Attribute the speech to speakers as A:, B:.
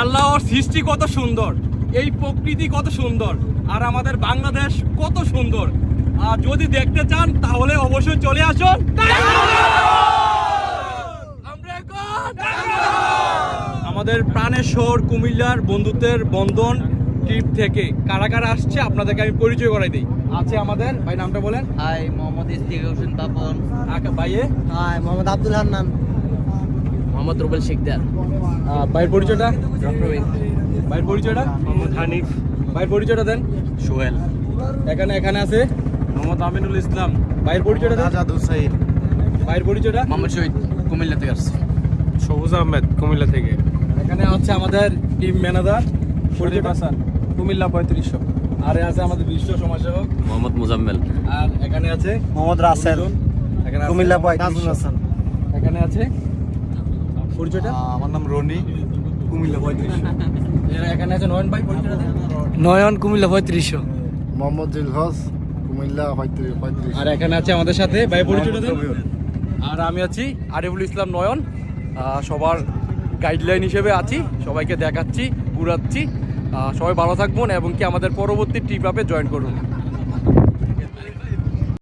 A: আল্লাহর সৃষ্টি কত সুন্দর, এই প্রকৃতি কত সুন্দর, আর আমাদের বাংলাদেশ কত সুন্দর। আর যদি দেখতে চান তাহলে অবশ্যই চলে আসুন। আমাদের প্রাণের শহর কুমিল্লার বন্ধুত্বের বন্ধন ট্রিপ থেকে কারা কারা আসছে আপনাদেরকে আমি পরিচয় করাই দিই। আছে আমাদের ভাই, নামটা বলেন।
B: হাই, মোহাম্মদ ইস্তিক হোসেন পাপন।
A: ভাইয়ে
B: হাই, মোহাম্মদ আব্দুল হান্নান। মোহাম্মদ রুবেল শিকদার।
A: ভাইয়ের পরিচয়টা।
B: রবিন।
A: ভাইয়ের পরিচয়টা।
C: মোহাম্মদ হানিফ।
A: ভাইয়ের পরিচয়টা দেন।
C: সোহেল।
A: এখানে আছে
C: মোহাম্মদ আমিনুল ইসলাম।
A: ভাইয়ের পরিচয়টা দেন।
C: আজাদ হুসাইন।
A: ভাইয়ের পরিচয়টা।
B: মোহাম্মদ শহীদ, কুমিল্লা থেকে আসছে।
C: সবুজ আহমেদ, কুমিল্লা থেকে।
A: এখানে হচ্ছে আমাদের টিম ম্যানেজার
C: শরীফ হাসান, কুমিল্লা 3500।
A: আর আছে আমাদের বিশ্ব সমাজসেবক
B: মোহাম্মদ মুজাম্মেল।
A: আর এখানে আছে
C: মোহাম্মদ রাসেল,
A: এখানে আছে
C: কুমিল্লা 3500।
A: এখানে আছে পরিচয়টা।
C: আমার নাম রনি, কুমিল্লা 3500।
A: এখানে আছে নয়ন ভাই, পরিচয়টা দেন।
B: নয়ন, কুমিল্লা 3500।
C: মোহাম্মদ জিলহস, কুমিল্লা 3500।
A: আর এখানে আছে আমাদের সাথে ভাই, পরিচয়টা দেন। আর আমি আছি আরিফুল ইসলাম নয়ন, সবার গাইডলাইন হিসেবে আছি, সবাইকে দেখাচ্ছি, ঘুরাচ্ছি। সবাই ভালো থাকবেন এবং কি আমাদের পরবর্তী ট্রিপ আপে জয়েন করুন।